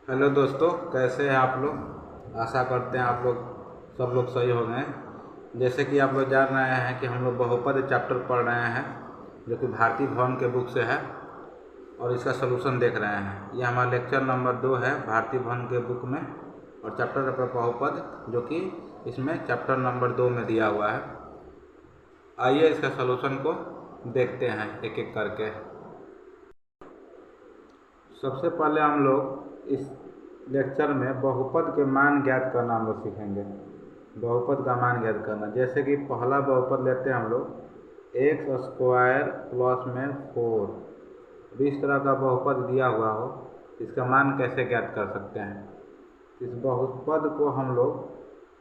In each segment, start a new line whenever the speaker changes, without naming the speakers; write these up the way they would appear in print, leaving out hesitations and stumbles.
Hello दोस्तों, कैसे हैं आप लोग। आशा करते हैं आप लोग सब लोग सही हो गए। जैसे कि आप लोग जान रहे हैं कि हम लोग बहुपद चैप्टर पढ़ रहे हैं, जो कि भारती भवन के बुक से है, और इसका सलूशन देख रहे हैं। ये हमारा लेक्चर नंबर 2 है भारती भवन के बुक में, और चैप्टर नंबर बहुपद, जो कि इसमें चैप्टर नंबर 2 में दिया हुआ है। आइए इसका सलूशन को देखते हैं एक एक करके। सबसे पहले हम लोग इस लेक्चर में बहुपद के मान ज्ञात करना हम लोग सीखेंगे। बहुपद का मान ज्ञात करना, जैसे कि पहला बहुपद लेते हैं हम लोग एक्स स्क्वायर प्लस में 4। इस तरह का बहुपद दिया हुआ हो, इसका मान कैसे ज्ञात कर सकते हैं। इस बहुपद को हम लोग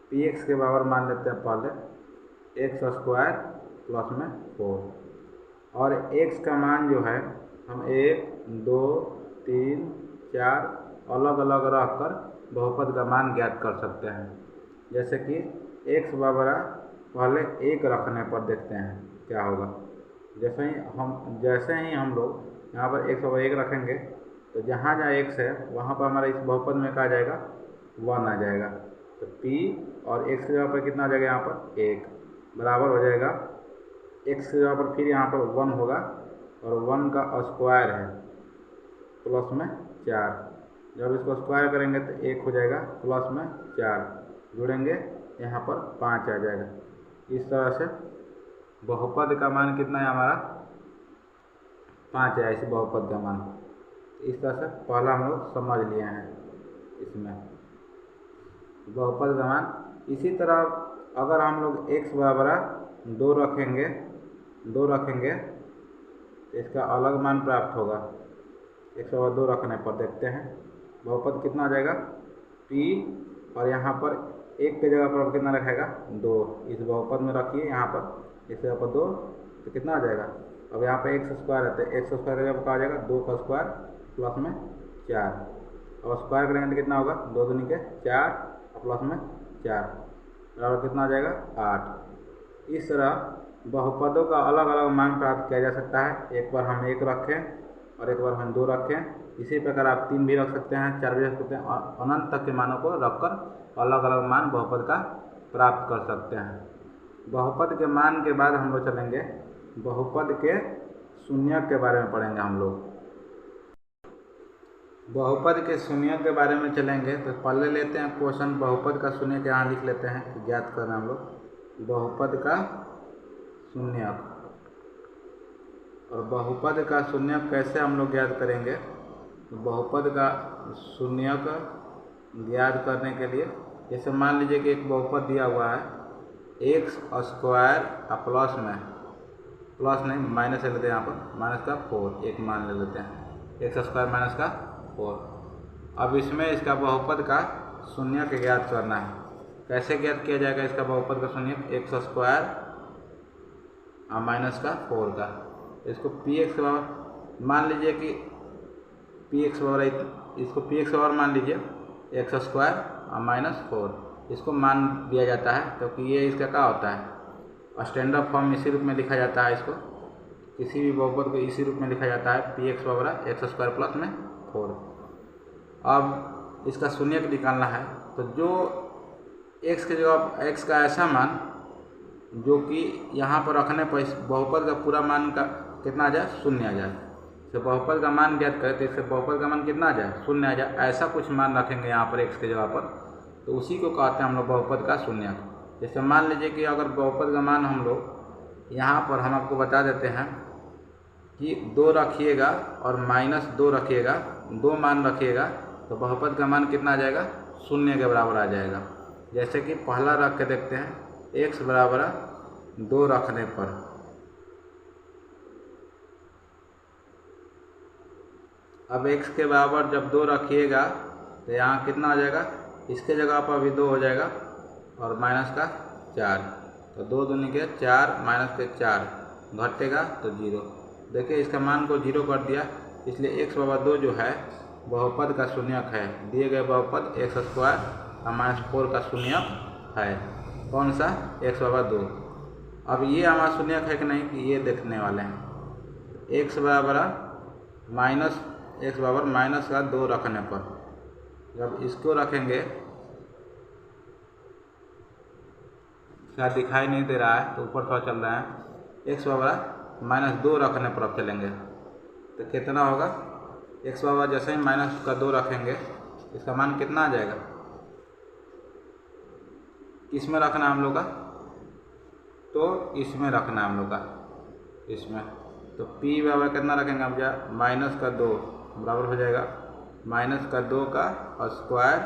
पी एक्स के बराबर मान लेते हैं। पहले एक्स स्क्वायर प्लस में 4, और एक्स का मान जो है हम 1, 2, 3, 4 अलग अलग रखकर बहुपद का मान ज्ञात कर सकते हैं। जैसे कि एक्स बराबर पहले 1 रखने पर देखते हैं क्या होगा। जैसे ही हम लोग यहाँ पर एक्स बराबर 1 रखेंगे, तो जहाँ जहाँ एक्स है वहाँ पर हमारा इस बहुपद में क्या आ जाएगा, 1 आ जाएगा। तो पी और एक्स की जगह पर कितना आ जाएगा, यहाँ पर 1 बराबर हो जाएगा। एक्स की जगह पर फिर यहाँ पर 1 होगा, और 1 का स्क्वायर है प्लस में 4। जब इसको स्क्वायर करेंगे तो 1 हो जाएगा, प्लस में 4 जुड़ेंगे, यहाँ पर 5 आ जाएगा। इस तरह से बहुपद का मान कितना है हमारा, 5 है। इसी बहुपद का मान इस तरह से पहला हम लोग समझ लिए हैं इसमें बहुपद का मान। इसी तरह अगर हम लोग x बराबर 2 रखेंगे तो इसका अलग मान प्राप्त होगा। x बराबर 2 रखने पर देखते हैं बहुपद कितना आ जाएगा, p, और यहाँ पर 1 की जगह पर कितना रखेगा, 2। इस बहुपद में रखिए, यहाँ पर इस जगह पर 2, तो कितना आ जाएगा। अब यहाँ पर एक्स स्क्वायर रहता है, एक्स स्क्वायर की जगह पर क्या आ जाएगा, 2 का स्क्वायर प्लस में 4। और स्क्वायर करेंगे तो कितना होगा, 2 दूनी के 4 और प्लस में 4 बराबर कितना आ जाएगा, 8। इस तरह बहुपदों का अलग अलग मान प्राप्त किया जा सकता है। एक बार हम 1 रखें और एक बार हम 2 रखें। इसी प्रकार आप 3 भी रख सकते हैं, 4 भी रख सकते हैं, और अनंत तक के मानों को रखकर अलग अलग मान बहुपद का प्राप्त कर सकते हैं। बहुपद के मान के बाद हम लोग चलेंगे बहुपद के शून्यक के बारे में पढ़ेंगे। हम लोग बहुपद के शून्यक के बारे में चलेंगे, तो पहले लेते हैं क्वेश्चन बहुपद का शून्यक। यहाँ लिख लेते हैं कि ज्ञात करना हम लोग बहुपद का शून्यक। और बहुपद का शून्यक कैसे हम लोग ज्ञात करेंगे, तो बहुपद का शून्यक ज्ञात करने के लिए जैसे मान लीजिए कि एक बहुपद दिया हुआ है एक्स स्क्वायर प्लस नहीं माइनस ले लेते हैं, यहाँ पर माइनस का 4 एक मान ले लेते हैं, एक्स स्क्वायर माइनस का 4। अब इसमें इसका बहुपद का शून्यक ज्ञात करना है। कैसे ज्ञात किया जाएगा इसका बहुपद का शून्यक, एक्स स्क्वायर माइनस का 4 का। इसको पी एक्स बराबर मान लीजिए कि पी एक्स बराबर, इसको पी एक्स बराबर मान लीजिए एक्स स्क्वायर माइनस 4। इसको मान दिया जाता है क्योंकि ये इसका क्या होता है, स्टैंडर्ड फॉर्म इसी रूप में लिखा जाता है। इसको किसी भी बहुपद को इसी रूप में लिखा जाता है, पी एक्स बराबर एक्स स्क्वायर प्लस में 4। अब इसका शून्यक निकालना है, तो जो एक्स के जगह एक्स का ऐसा मान जो कि यहाँ पर रखने पर इस बहुपद का पूरा मान का कितना आ जाए, 0 आ जाए। तो बहुपद का मान ज्ञात करें तो इससे बहुपद का मान कितना आ जाए, 0 आ जाए। ऐसा कुछ मान रखेंगे यहाँ पर एक्स के जगह पर, तो उसी को कहते हैं हम लोग बहुपद का शून्यक। जैसे मान लीजिए कि अगर बहुपद का मान हम लोग यहाँ पर हम आपको बता देते हैं कि 2 रखिएगा और -2 रखिएगा, 2 मान रखिएगा, तो बहुपद का मान कितना आ जाएगा, 0 के बराबर आ जाएगा। जैसे कि पहला रख के देखते हैं, x बराबर 2 रखने पर अब x के बराबर जब 2 रखिएगा तो यहाँ कितना आ जाएगा, इसके जगह पर भी 2 हो जाएगा और माइनस का 4, तो 2 दूनी के 4 माइनस के 4 घटेगा तो 0। देखिए इसका मान को 0 कर दिया, इसलिए x बराबर 2 जो है बहुपद का शून्यक है। दिए गए बहुपद एक्स स्क्वायर माइनस 4 का शून्यक है। कौन सा, x बराबर 2। अब ये हमारा शून्यक है कि नहीं, कि ये देखने वाले हैं। x बराबर माइनस का 2 रखने पर जब इसको रखेंगे, शायद दिखाई नहीं दे रहा है तो ऊपर थोड़ा चल रहा है, x बराबर -2 रखने पर अब चलेंगे तो कितना होगा, x बराबर जैसे ही -2 रखेंगे इसका मान कितना आ जाएगा, किस में रखना है हम लोग का, तो इसमें रखना है हम लोग का, इसमें। तो p बराबर कितना रखेंगे हम, जा -2 बराबर हो जाएगा -2 का स्क्वायर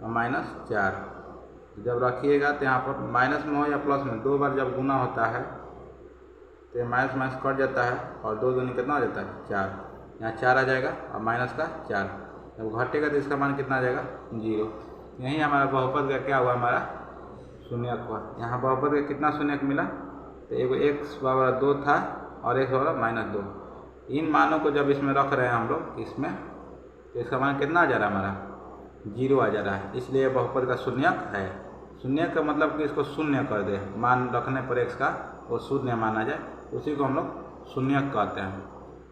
और -4। जब रखिएगा तो यहाँ पर माइनस में हो या प्लस में, 2 बार जब गुना होता है तो माइनस माइनस कट जाता है और 2 दूनी कितना हो जाता है 4, यहाँ 4 आ जाएगा और माइनस का 4। जब घटेगा तो इसका मान कितना आ जाएगा 0। यही हमारा बहुपद का क्या हुआ, हमारा शून्यक हुआ। यहाँ बहुपद का कितना शून्यक मिला, तो एगो x बराबर 2 था और x बराबर -2। इन मानों को जब इसमें रख रहे हैं हम लोग इसमें, तो इसका मान कितना आ जा रहा है, हमारा 0 आ जा रहा है, इसलिए बहुपद का शून्यक है। शून्यक का मतलब कि इसको शून्य कर दे, मान रखने पर x का वो शून्य माना जाए, उसी को हम लोग शून्यक कहते हैं।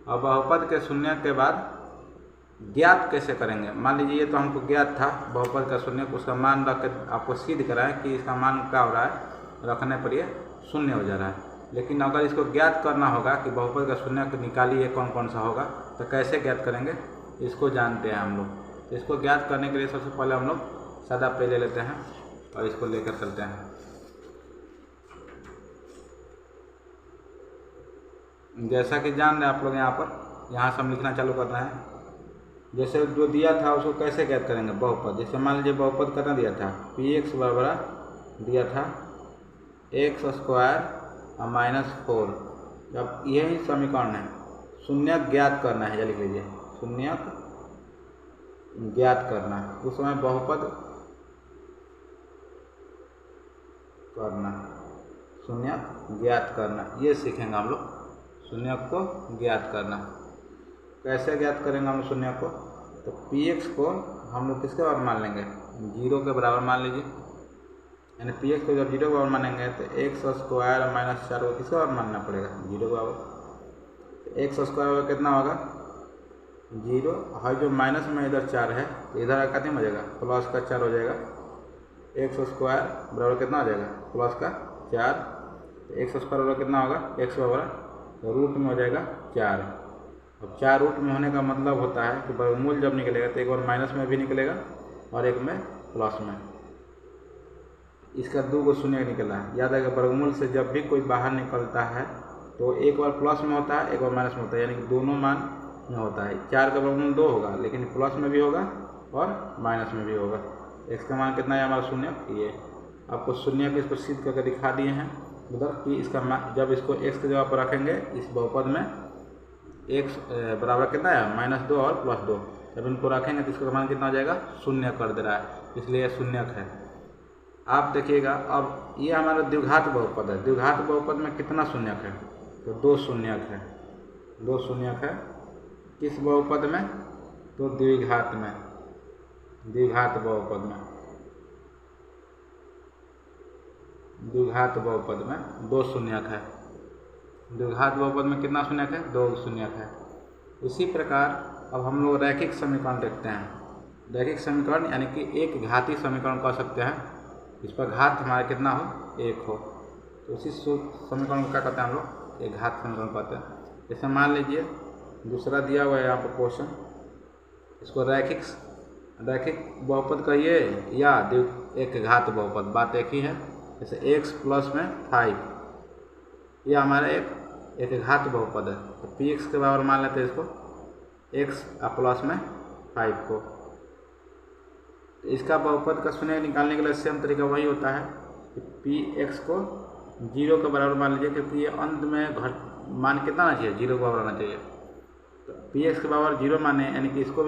और बहुपद के शून्यक के बाद ज्ञात कैसे करेंगे, मान लीजिए ये तो हमको ज्ञात था बहुपद का शून्यक, उसका मान रख के आपको सिद्ध कराएं कि इसका मान क्या हो रहा है, रखने पर ये शून्य हो जा रहा है। लेकिन अगर इसको ज्ञात करना होगा कि बहुपद का शून्यक निकालिए कौन कौन सा होगा, तो कैसे ज्ञात करेंगे, इसको जानते हैं हम लोग। तो इसको ज्ञात करने के लिए सबसे पहले हम लोग सादा पे ले लेते हैं और इसको लेकर चलते हैं। जैसा कि जान रहे आप लोग, यहाँ से हम लिखना चालू कर रहे हैं। जैसे जो दिया था उसको कैसे ज्ञात करेंगे, बहुपद। जैसे मान लीजिए बहुपद कितना दिया था, px बराबर दिया था x² और -4। जब यही समीकरण है, शून्यक ज्ञात करना है, या लिख लीजिए शून्यक ज्ञात करना है। उस समय बहुपद करना, शून्यक ज्ञात करना, ये सीखेंगे हम लोग। शून्यक को ज्ञात करना कैसे ज्ञात करेंगे हम शून्यक को, तो px को हम लोग किसके बराबर मान लेंगे, 0 के बराबर मान लीजिए। यानी px को जब 0 के बराबर मानेंगे तो x² और -4 को किसके बराबर मानना पड़ेगा, 0 के बराबर। x² कितना होगा 0, और जो माइनस में इधर 4 है तो इधर कितना हो जाएगा, प्लस का 4 हो जाएगा। x² बराबर कितना हो जाएगा, प्लस का 4। तो x² बराबर कितना होगा, x बराबर रूट में हो जाएगा 4। अब 4 रूट में होने का मतलब होता है कि वर्गमूल जब निकलेगा तो एक बार माइनस में भी निकलेगा और एक में प्लस में। इसका 2 को शून्य निकला है, याद आएगा। वर्गमूल से जब भी कोई बाहर निकलता है तो एक बार प्लस में होता है, एक बार माइनस में होता है, यानी कि दोनों मान में होता है। 4 का वर्गमूल 2 होगा, लेकिन प्लस में भी होगा और माइनस में भी होगा। x का मान कितना है हमारा शून्य, ये आपको शून्य को इसको सिद्ध करके दिखा दिए हैं उधर कि इसका मान, जब इसको x के जगह पर रखेंगे इस बहुपद में, x बराबर कितना है -2 और +2, जब इनको रखेंगे तो इसका मान कितना हो जाएगा, शून्य कर दे रहा है, इसलिए यह शून्यक है। आप देखिएगा, अब ये हमारा द्विघात बहुपद है। द्विघात बहुपद में कितना शून्यक है, तो 2 शून्यक है। 2 शून्यक है किस बहुपद में, तो द्विघात में, द्विघात बहुपद में, द्विघात बहुपद में 2 शून्यक है। द्विघात बहुपद में कितना शून्यक है, 2 शून्यक है। उसी प्रकार अब हम लोग रैखिक समीकरण देखते हैं। रैखिक समीकरण यानी कि एक घाती समीकरण कह सकते हैं, इस पर घात हमारा कितना हो, 1 हो, तो उसी समीकरण को क्या कहते हैं हम लोग, एक घात समीकरण कहते हैं। जैसे मान लीजिए दूसरा दिया हुआ है यहाँ पर क्वेश्चन, इसको रैखिक बहुपद कहिए या एक घात बहुपद, बात एक ही है। जैसे x प्लस में 5, ये हमारा एक घात बहुपद है, तो px के बराबर मान लेते हैं इसको, x प्लस में 5 को। तो इसका बहुपद का शून्य निकालने के लिए सेम तरीका वही होता है कि px को 0 के बराबर मान लीजिए, क्योंकि ये अंत में मान कितना आना चाहिए, 0 के बराबर आना चाहिए। तो px के बराबर 0 माने, यानी कि इसको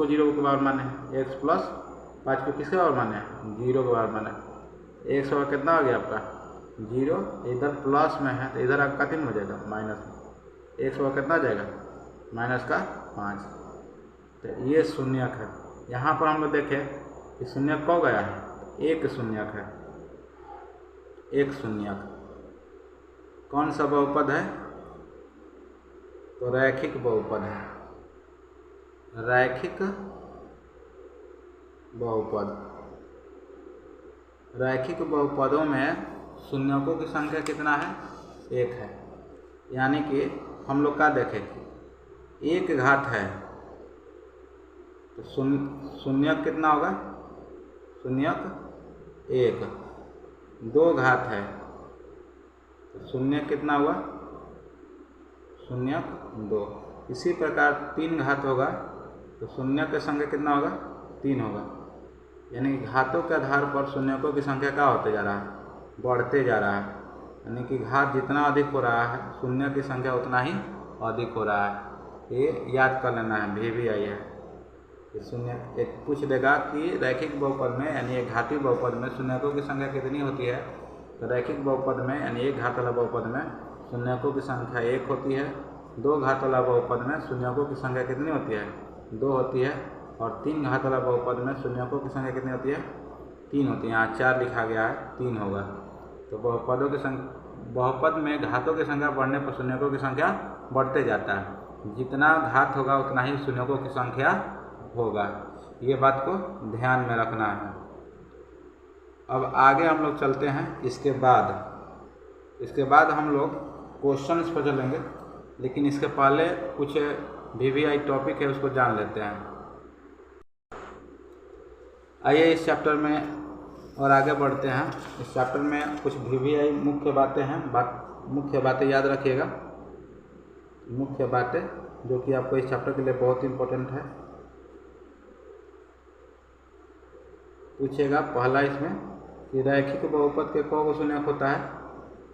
0 के बराबर माने, x प्लस 5 को किसके बराबर माने, 0 के बराबर माने। x बराबर कितना हो गया आपका 0, इधर प्लस में है तो इधर आपका कितना हो जाएगा, माइनस में। x बराबर कितना आ जाएगा, -5। तो ये शून्यक है। यहाँ पर हम लोग देखें कि शून्यक कब गया है, एक शून्यक है। एक शून्यक कौन सा बहुपद है, तो रैखिक बहुपद है। रैखिक बहुपद। रैखिक बहुपदों में शून्यकों की संख्या कितना है? 1 है। यानी कि हम लोग क्या देखें कि एक घात है तो शून्यक कितना होगा? शून्यक 1। 2 घात है तो शून्यक कितना हुआ? शून्यक 2। इसी प्रकार 3 घात होगा तो शून्यक की संख्या कितना होगा? 3 होगा। यानी कि घातों के आधार पर शून्यकों की संख्या क्या होते जा रहा है? बढ़ते जा रहा है। यानी कि घात जितना अधिक हो रहा है शून्य की संख्या उतना ही अधिक हो रहा है। ये याद कर लेना है, भी आई है। शून्य एक पूछ देगा कि रैखिक बहुपद में यानी एक घातीय बहुपद में शून्यकों की संख्या कितनी होती है? तो रैखिक बहुपद में यानी एक घात वाला बहुपद में शून्यकों की संख्या 1 होती है। 2 घात वाला बहुपद में शून्यकों की संख्या कितनी होती है? 2 होती है। और 3 घात वाला बहुपद में शून्यकों की संख्या कितनी होती है? 3 होती है। यहाँ 4 लिखा गया है, 3 होगा। तो बहुपदों की बहुपद में घातों की संख्या बढ़ने पर शून्यकों की संख्या बढ़ते जाता है। जितना घात होगा उतना ही शून्यकों की संख्या होगा। ये बात को ध्यान में रखना है। अब आगे हम लोग चलते हैं। इसके बाद हम लोग क्वेश्चंस पर चलेंगे, लेकिन इसके पहले कुछ VVI टॉपिक है उसको जान लेते हैं। आइए इस चैप्टर में और आगे बढ़ते हैं। इस चैप्टर में कुछ VVI मुख्य बातें हैं। मुख्य बातें याद रखिएगा। मुख्य बातें जो कि आपको इस चैप्टर के लिए बहुत इम्पोर्टेंट है। पूछेगा पहला इसमें कि रैखिक बहुपद के कौ शून्यक होता है?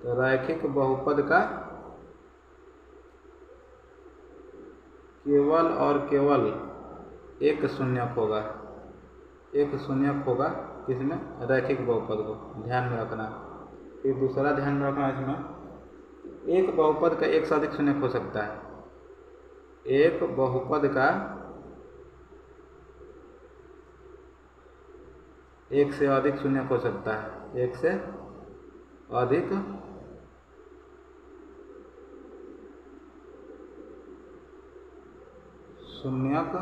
तो रैखिक बहुपद का केवल और केवल एक शून्यक होगा। एक शून्यक होगा किसमें? रैखिक बहुपद को ध्यान में रखना। फिर दूसरा ध्यान में रखना, इसमें एक बहुपद का एक से अधिक शून्यक हो सकता है। एक बहुपद का एक से अधिक शून्यक हो सकता है। एक से अधिक शून्यक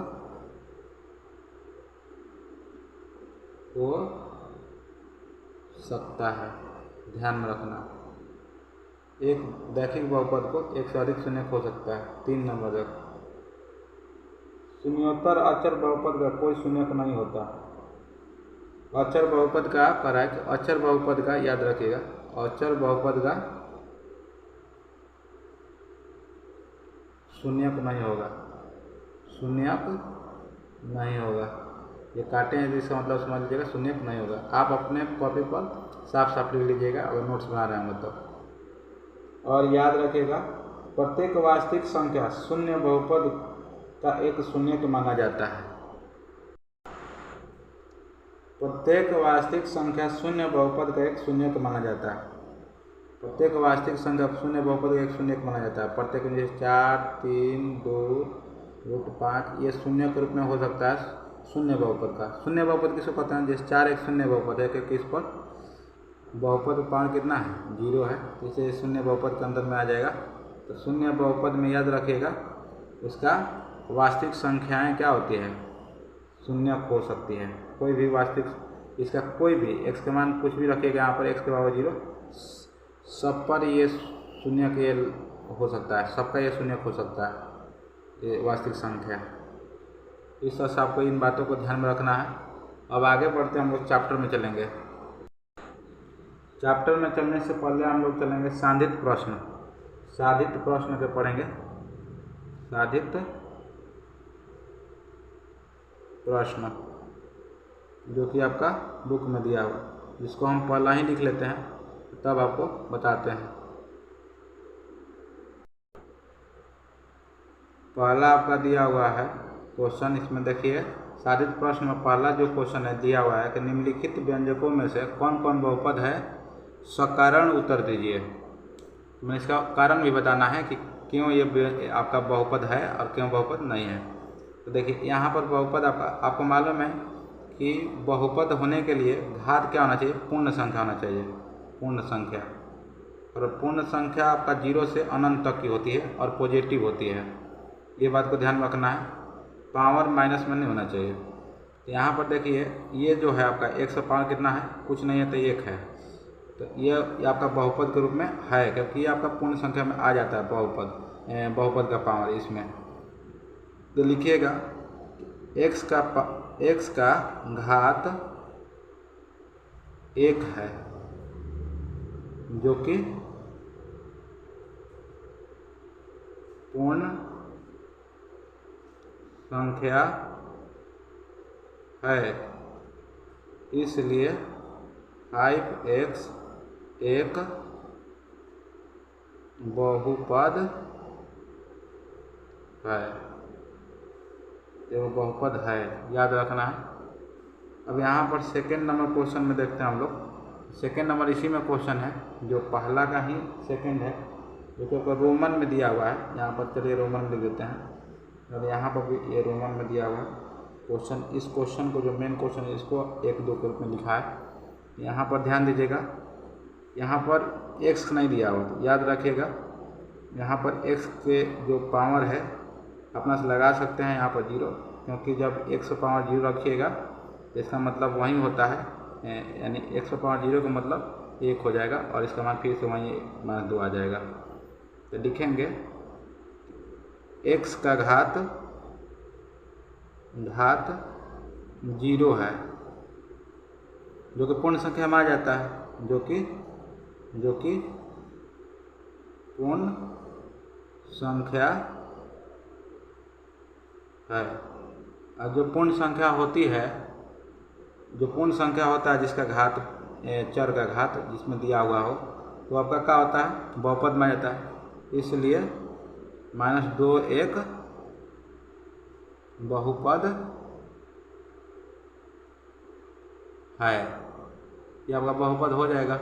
हो सकता है, ध्यान में रखना। एक रैखिक बहुपद को एक से अधिक शून्यक हो सकता है। 3 नंबर तक शून्योत्तर अचर बहुपद का कोई शून्यक नहीं होता। अचर बहुपद का कराए तो अचर बहुपद का याद रखिएगा। अचर बहुपद का शून्यक नहीं होगा। शून्यक नहीं होगा। ये काटे हैं जिसका मतलब समझ लीजिएगा, शून्यक नहीं होगा। आप अपने कॉपी पर साफ साफ लिख लीजिएगा अगर नोट्स बना रहे हैं मतलब। और याद रखिएगा प्रत्येक वास्तविक संख्या शून्य बहुपद का एक शून्यक माना जाता है। प्रत्येक वास्तविक संख्या शून्य बहुपद का एक शून्यक माना जाता है। प्रत्येक वास्तविक संख्या शून्य बहुपद का एक शून्यक माना जाता है। प्रत्येक जैसे 4, 3, 2, √5 ये शून्य के रूप में हो सकता है शून्य बहुपद का। शून्य बहुपद किसको कहते हैं? जैसे 4 एक शून्य बहुपद है, क्योंकि इस पर बहुपद पावर कितना है? 0 है, तो इसे शून्य बहुपद के अंदर में आ जाएगा। तो शून्य बहुपद में याद रखिएगा उसका वास्तविक संख्याएं क्या होती है? शून्यक हो सकती है। कोई भी वास्तविक इसका कोई भी x के मान कुछ भी रखिएगा यहाँ पर x के बराबर 0, सब पर ये शून्यक ये हो सकता है। सबका ये शून्यक हो सकता है ये वास्तविक संख्या। इस तरह से आपको इन बातों को ध्यान में रखना है। अब आगे बढ़ते हम लोग चैप्टर में चलेंगे। चैप्टर में चलने से पहले हम लोग चलेंगे साधित प्रश्न। साधित प्रश्न के पढ़ेंगे। साधित प्रश्न जो कि आपका बुक में दिया हुआ, जिसको हम पहला ही लिख लेते हैं तब आपको बताते हैं। पहला आपका दिया हुआ है क्वेश्चन। इसमें देखिए साधित प्रश्न में पहला जो क्वेश्चन है दिया हुआ है कि निम्नलिखित व्यंजकों में से कौन कौन बहुपद है? सकारण उत्तर दीजिए। मैं इसका कारण भी बताना है कि क्यों ये आपका बहुपद है और क्यों बहुपद नहीं है। तो देखिए यहाँ पर बहुपद आपको मालूम है कि बहुपद होने के लिए घात क्या होना चाहिए? पूर्ण संख्या होना चाहिए। पूर्ण संख्या, और पूर्ण संख्या आपका 0 से अनंत तक की होती है और पॉजिटिव होती है। ये बात को ध्यान रखना है। पावर माइनस में नहीं होना चाहिए। तो यहाँ पर देखिए ये जो है आपका 105 कितना है, कुछ नहीं है तो 1 है, तो ये आपका बहुपद के रूप में है, क्योंकि ये आपका पूर्ण संख्या में आ जाता है बहुपद का पावर इसमें। तो लिखिएगा x का घात 1 है, जो कि पूर्ण संख्या है, इसलिए 5x एक बहुपद है, एक बहुपद है, याद रखना है। अब यहाँ पर सेकेंड नंबर क्वेश्चन में देखते हैं हम लोग। सेकेंड नंबर इसी में क्वेश्चन है जो पहला का ही सेकेंड है, जो कि रोमन में दिया हुआ है। यहाँ पर चलिए रोमन में लिख देते हैं, और यहाँ पर भी ये रोमन में दिया हुआ है क्वेश्चन। इस क्वेश्चन को जो मेन क्वेश्चन है इसको 1-2 के रूप में लिखा है। यहाँ पर ध्यान दीजिएगा, यहाँ पर x नहीं दिया हुआ, तो याद रखिएगा यहाँ पर x के जो पावर है अपना से लगा सकते हैं यहाँ पर 0, क्योंकि जब x पावर 0 रखिएगा तो इसका मतलब वही होता है, यानी x पावर 0 का मतलब 1 हो जाएगा, और इसका मान फिर से वहीं -2 आ जाएगा। तो लिखेंगे x का घात 0 है, जो कि पूर्ण संख्या में आ जाता है, जो कि पूर्ण संख्या है। और जो पूर्ण संख्या होती है, जो पूर्ण संख्या होता है जिसका घात चर का घात जिसमें दिया हुआ हो, तो आपका क्या होता है, बहुपद में जाता है, इसलिए -2 एक बहुपद है, ये आपका बहुपद हो जाएगा।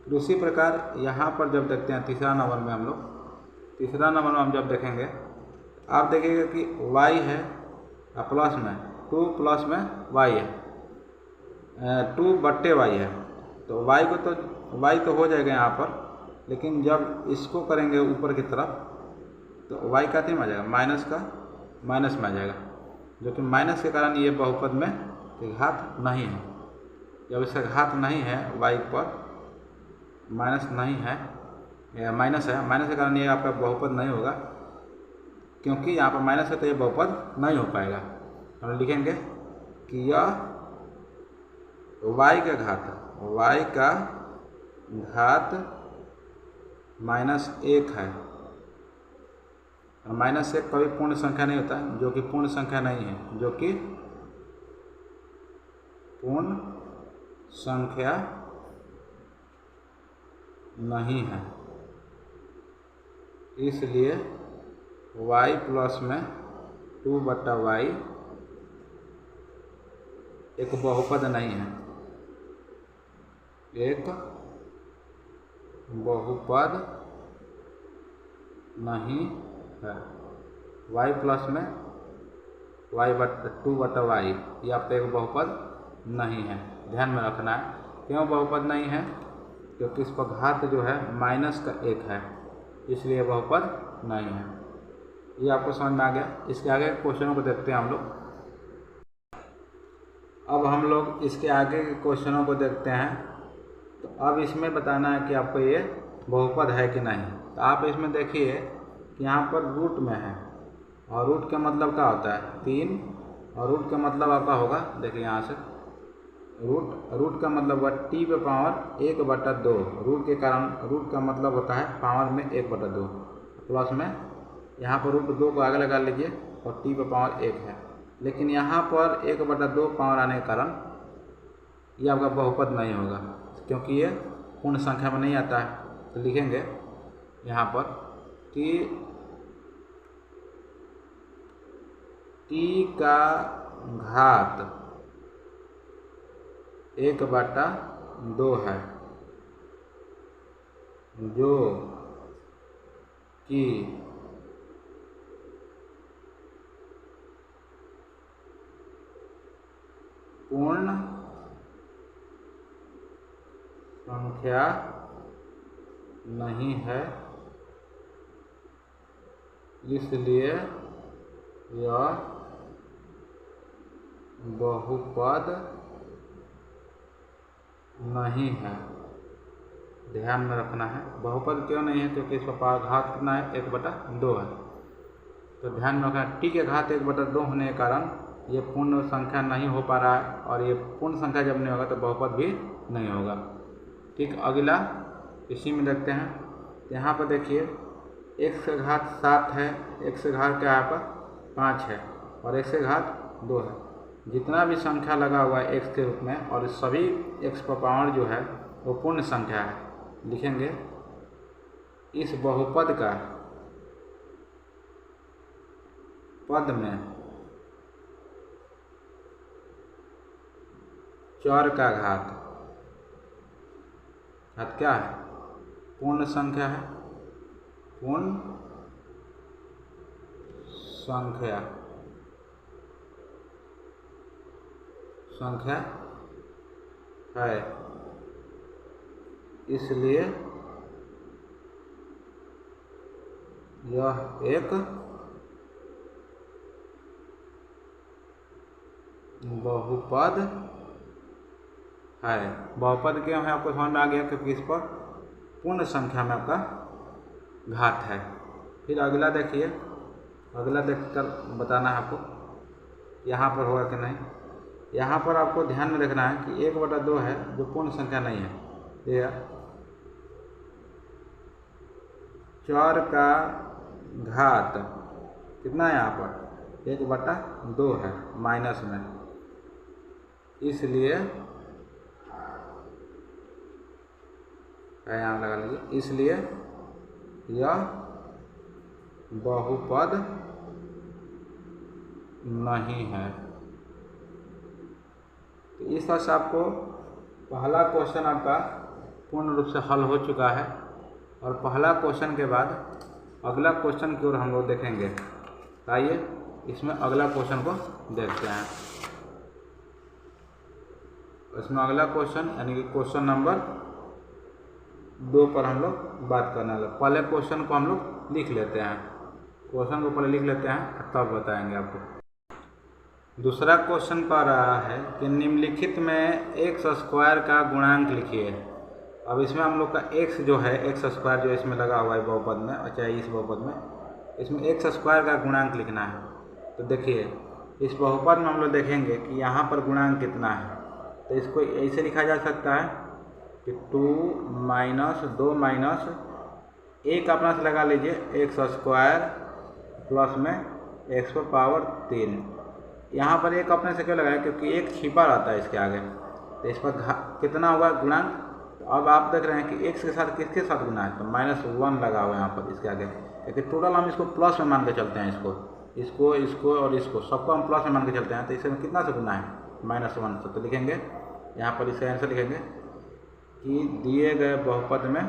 फिर उसी प्रकार यहाँ पर जब देखते हैं तीसरा नंबर में हम लोग, तीसरा नंबर में हम जब देखेंगे, आप देखिएगा कि y है प्लस में 2 प्लस में y है 2/y है, तो y तो हो जाएगा यहाँ पर, लेकिन जब इसको करेंगे ऊपर की तरफ तो y का में आ जाएगा, माइनस में आ जाएगा, जो कि माइनस के कारण ये बहुपद में घात नहीं है। जब इसका घात नहीं है y पर, माइनस नहीं है या माइनस है, माइनस के कारण ये आपका बहुपद नहीं होगा, क्योंकि यहाँ पर माइनस है तो ये बहुपद नहीं हो पाएगा। हम लिखेंगे कि यह y का घात -1 है, और -1 कभी पूर्ण संख्या नहीं होता है, जो कि पूर्ण संख्या नहीं है, जो कि पूर्ण संख्या नहीं है, इसलिए y प्लस में 2/y एक बहुपद नहीं है, एक बहुपद नहीं है। y प्लस में 2/y ये आपका एक बहुपद नहीं है, ध्यान में रखना है। क्यों बहुपद नहीं है, क्योंकि इस पर घात जो है -1 है, इसलिए बहुपद नहीं है। ये आपको समझ में आ गया। इसके आगे क्वेश्चनों को देखते हैं हम लोग। अब हम लोग इसके आगे के क्वेश्चनों को देखते हैं। तो अब इसमें बताना है कि आपको ये बहुपद है कि नहीं। तो आप इसमें देखिए कि यहाँ पर रूट में है, और रूट का मतलब क्या होता है, 3, और रूट का मतलब आपका होगा, देखिए यहाँ से रूट का मतलब हुआ t पे पावर 1/2। रूट के कारण रूट का मतलब होता है पावर में 1/2, प्लस में यहाँ पर √2 को आगे लगा लीजिए, और t पे पावर 1 है, लेकिन यहाँ पर 1/2 पावर आने के कारण ये आपका बहुपद नहीं होगा, क्योंकि ये पूर्ण संख्या में नहीं आता है। तो लिखेंगे यहाँ पर कि t का घात 1/2 है, जो कि पूर्ण संख्या नहीं है, इसलिए यह बहुपद नहीं है। ध्यान में रखना है, बहुपद क्यों नहीं है, क्योंकि इसका घात कितना है, 1/2 है। तो ध्यान में रखना, t के घात 1/2 होने के कारण ये पूर्ण संख्या नहीं हो पा रहा है, और ये पूर्ण संख्या जब नहीं होगा तो बहुपद भी नहीं होगा। ठीक, अगला इसी में देखते हैं। यहाँ पर देखिए x के घात 7 है, x के घात क्या है यहाँ पर 5 है, और x के घात 2 है। जितना भी संख्या लगा हुआ है x के रूप में, और सभी x पर पावर जो है वो पूर्ण संख्या है, लिखेंगे इस बहुपद का पद में चर का घात क्या है, पूर्ण संख्या है, पूर्ण संख्या है, इसलिए यह एक बहुपद है। बहुपद क्यों है आपको समझ में आ गया, क्योंकि इस पर पूर्ण संख्या में आपका घात है। फिर अगला देखिए, अगला देखकर बताना है आपको यहाँ पर होगा कि नहीं। यहाँ पर आपको ध्यान में रखना है कि 1/2 है जो पूर्ण संख्या नहीं है। ये चर का घात कितना है, यहाँ पर 1/2 है माइनस में, इसलिए यहाँ लगा लीजिए, इसलिए यह बहुपद नहीं है। तो इस तरह से आपको पहला क्वेश्चन आपका पूर्ण रूप से हल हो चुका है, और पहला क्वेश्चन के बाद अगला क्वेश्चन की ओर हम लोग देखेंगे। आइए इसमें अगला क्वेश्चन को देखते हैं। इसमें अगला क्वेश्चन यानी कि क्वेश्चन नंबर 2 पर हम लोग बात करने वाले। पहले क्वेश्चन को हम लोग लिख लेते हैं, क्वेश्चन को पहले लिख लेते हैं तब बताएंगे आपको। दूसरा क्वेश्चन कह रहा है कि निम्नलिखित में x² का गुणांक लिखिए। अब इसमें हम लोग का x जो है, x² जो इसमें लगा हुआ है बहुपद में, और चाहे इस बहुपद में, इसमें x² का गुणांक लिखना है। तो देखिए इस बहुपद में हम लोग देखेंगे कि यहाँ पर गुणांक कितना है। तो इसको ऐसे लिखा जा सकता है कि 2 - 2 - 1 अपना से लगा लीजिए, x² प्लस में x⁻3। यहाँ पर एक अपने से क्यों लगाया, क्योंकि एक छिपा रहता है इसके आगे। तो इस पर कितना हुआ गुणांक। तो अब आप देख रहे हैं कि x के साथ किसके साथ गुना है, तो -1 लगा हुआ है यहाँ पर इसके आगे, क्योंकि टोटल हम इसको प्लस में मान के चलते हैं, इसको और इसको सबको हम प्लस में मान के चलते हैं। तो इसमें कितना से गुना है, -1 से। तो लिखेंगे यहाँ पर इसका आंसर लिखेंगे कि दिए गए बहुपद में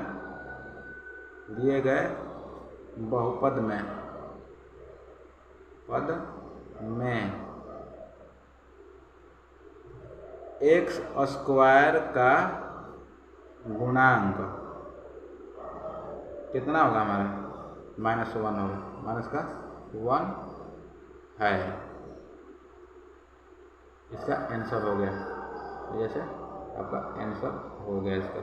x² का गुणांक कितना होगा हमारा, -1 होगा, -1 है। इसका आंसर हो गया, जैसे आपका आंसर हो गया इसका।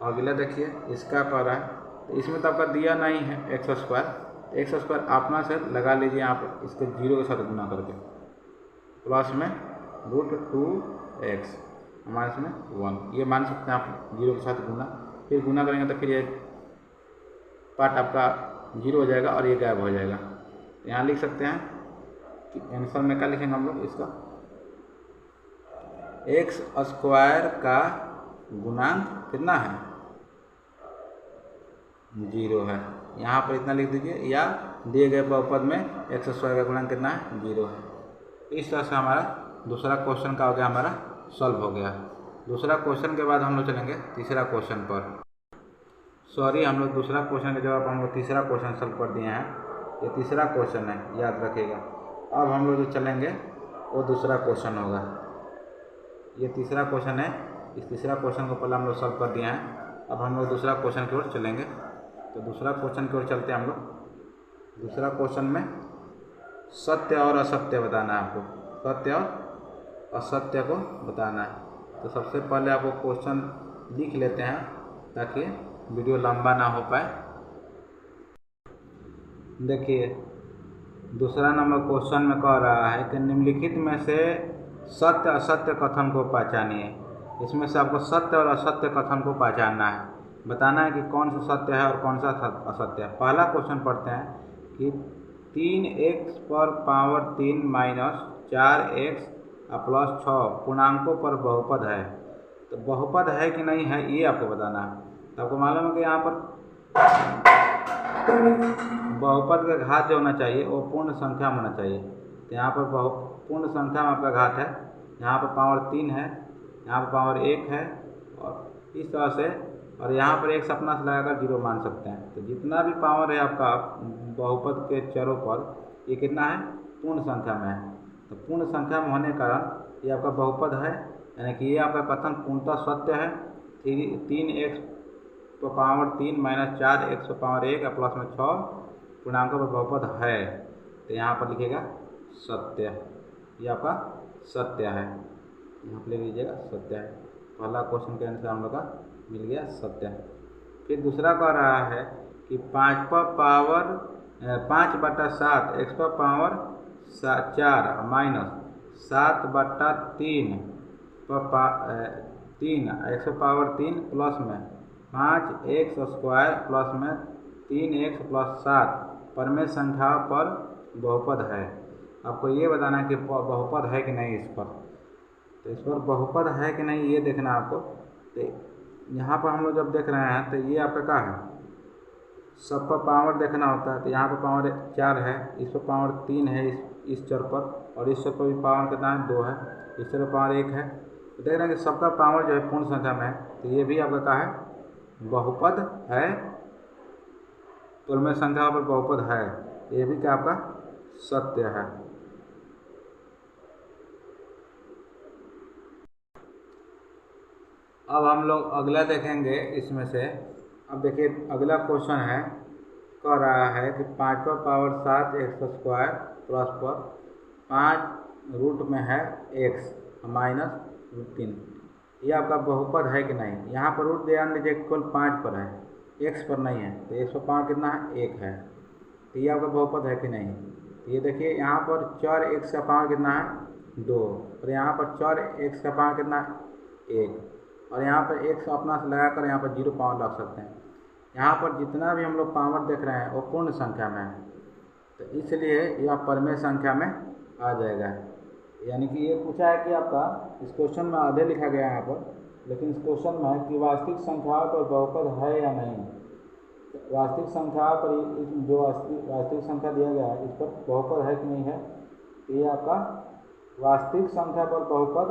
अगला देखिए इसका कह रहा है, तो इसमें तो आपका दिया नहीं है x²। अपना से लगा लीजिए यहाँ पर, इसके 0 के साथ गुना करके, प्लस में √2x हमारे इसमें 1, ये मान सकते हैं आप 0 के साथ गुना। फिर गुना करेंगे तो फिर ये पार्ट आपका 0 हो जाएगा और ये गायब हो जाएगा। यहाँ लिख सकते हैं कि आंसर में क्या लिखेंगे हम लोग, इसका x² का गुणांक कितना है, 0 है। यहाँ पर इतना लिख दीजिए, या दिए गए बहुपद में x² का गुणांक कितना है, 0 है। इस तरह से हमारा दूसरा क्वेश्चन का हो गया, हमारा सॉल्व हो गया। दूसरा क्वेश्चन के बाद हम लोग चलेंगे तीसरा क्वेश्चन पर। सॉरी, हम लोग दूसरा क्वेश्चन के जवाब हम लोग तीसरा क्वेश्चन सॉल्व कर दिए हैं। ये तीसरा क्वेश्चन है, याद रखिएगा। अब हम लोग जो चलेंगे वो दूसरा क्वेश्चन होगा। ये तीसरा क्वेश्चन है, इस तीसरा क्वेश्चन को पहले हम लोग सॉल्व कर दिए हैं। अब हम लोग दूसरा क्वेश्चन की ओर चलेंगे। तो दूसरा क्वेश्चन की ओर चलते हैं हम लोग। दूसरा क्वेश्चन में सत्य और असत्य बताना है आपको, सत्य और असत्य को बताना है। तो सबसे पहले आपको क्वेश्चन लिख लेते हैं ताकि वीडियो लंबा ना हो पाए। देखिए दूसरा नंबर क्वेश्चन में कह रहा है कि निम्नलिखित में से सत्य असत्य कथन को पहचानिए। इसमें से आपको सत्य और असत्य कथन को पहचानना है, बताना है कि कौन सा सत्य है और कौन सा असत्य है। पहला क्वेश्चन पढ़ते हैं कि 3x पर पावर 3 माइनस 4x प्लस 6 पूर्णांकों पर बहुपद है। तो बहुपद है कि नहीं है ये आपको बताना है। तो आपको मालूम है कि यहाँ पर बहुपद का घात जो होना चाहिए वो पूर्ण संख्या में होना चाहिए। तो यहाँ पर पूर्ण संख्या में आपका घात है, यहाँ पर पावर 3 है, यहाँ पर पावर 1 है और इस तरह से, और यहाँ पर एक सपना से लगाकर 0 मान सकते हैं। तो जितना भी पावर है आपका बहुपद के चरों पर ये कितना है, पूर्ण संख्या में है। तो पूर्ण संख्या में होने के कारण ये आपका बहुपद है, यानी कि ये आपका कथन पूर्णतः सत्य है। 3x तो पावर 3 माइनस 4x तो पावर 1 प्लस में 6 पूर्णांकों पर बहुपद है। तो यहाँ पर लिखिएगा सत्य, ये आपका सत्य है, यहाँ पर लिख लीजिएगा सत्य है। पहला क्वेश्चन के आंसर हम लोग का मिल गया सत्य है। फिर दूसरा कह रहा है कि 5 पर पावर 5/7 x पर पावर 4 माइनस 7/3 पर 3 x पावर 3 प्लस में 5x स्क्वायर प्लस में 3x प्लस 7 परमेय संख्या पर बहुपद है। आपको ये बताना है कि बहुपद है कि नहीं इस पर। तो इस पर बहुपद है कि नहीं ये देखना आपको। तो यहाँ पर हम लोग जब देख रहे हैं तो ये आपका क्या है, सब पर पावर देखना होता है। तो यहाँ पर पावर 4 है, इस पर पावर 3 है इस चर पर, और इस चर पर भी पावर कितना है 2 है, इस चर पर पावर 1 है। तो देख रहे हैं कि सबका पावर जो है पूर्ण संख्या में है। तो ये भी आपका क्या है, बहुपद है, पूर्णमय संख्या पर बहुपद है, ये भी क्या आपका सत्य है। अब हम लोग अगला देखेंगे इसमें से। अब देखिए अगला क्वेश्चन है, कह रहा है कि 5 पर पावर 7 x स्क्वायर प्लस पर 5 रूट में है x माइनस √3, ये आपका बहुपद है कि नहीं। यहाँ पर रूट ध्यान दीजिए केवल 5 पर है, x पर नहीं है। तो x पर पावर कितना है 1 है। तो ये आपका बहुपद है कि नहीं। तो ये देखिए यहाँ पर 4x का पावर कितना है 2, और यहाँ पर 4x का पावर कितना है 1, और यहाँ पर 1 अपना से लगाकर यहाँ पर 0 पावर रख सकते हैं। यहाँ पर जितना भी हम लोग पावर देख रहे हैं वो पूर्ण संख्या में है, तो इसलिए यह परमेय संख्या में आ जाएगा। यानी कि ये पूछा है कि आपका इस क्वेश्चन में आधे लिखा गया है यहाँ पर, लेकिन इस क्वेश्चन में है कि वास्तविक संख्याओं पर बहुपद है या नहीं। तो वास्तविक संख्याओं पर जो वास्तविक संख्या दिया गया है इस पर बहुपद है कि नहीं है। तो ये आपका वास्तविक संख्या पर बहुपद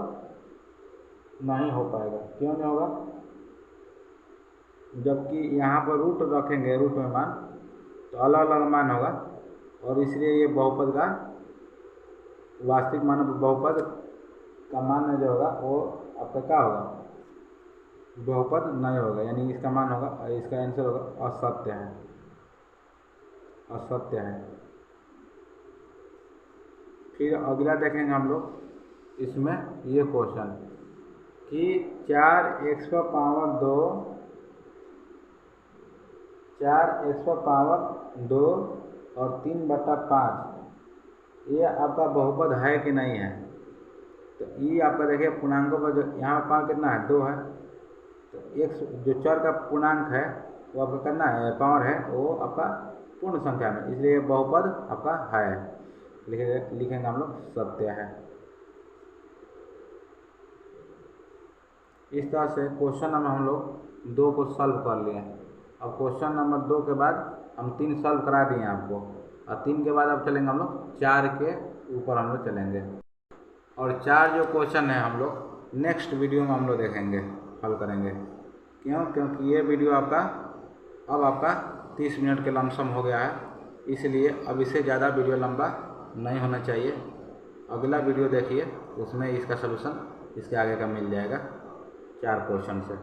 नहीं हो पाएगा। क्यों नहीं होगा, जबकि यहाँ पर रूट रखेंगे, रूट में मान तो अलग अलग मान होगा, और इसलिए ये बहुपद का वास्तविक मान बहुपद का मान जो होगा वो आपका क्या होगा, बहुपद नहीं होगा। यानी इसका मान होगा, और इसका आंसर होगा असत्य है, असत्य है। फिर अगला देखेंगे हम लोग इसमें ये क्वेश्चन कि 4x पर पावर 2 4x पर पावर 2 और 3/5 ये आपका बहुपद है कि नहीं है। तो ये आपका देखिए पूर्णांकों पर जो यहाँ पावर कितना है 2 है, तो एक जो चर का पूर्णांक है वो आपका कितना है पावर है, वो आपका पूर्ण संख्या में, इसलिए बहुपद आपका है। लिखेंगे हम लोग सत्य है। इस तरह से क्वेश्चन नंबर हम लोग 2 को सॉल्व कर लिए। अब क्वेश्चन नंबर 2 के बाद हम 3 सॉल्व करा दिए आपको, और 3 के बाद अब चलेंगे हम लोग 4 के ऊपर हम लोग चलेंगे, और 4 जो क्वेश्चन है हम लोग नेक्स्ट वीडियो में हम लोग देखेंगे, हल करेंगे। क्यों, क्योंकि ये वीडियो आपका अब आपका 30 मिनट के लमसम हो गया है, इसलिए अब इससे ज़्यादा वीडियो लंबा नहीं होना चाहिए। अगला वीडियो देखिए, उसमें इसका सलूशन इसके आगे का मिल जाएगा 4 क्वेश्चन से।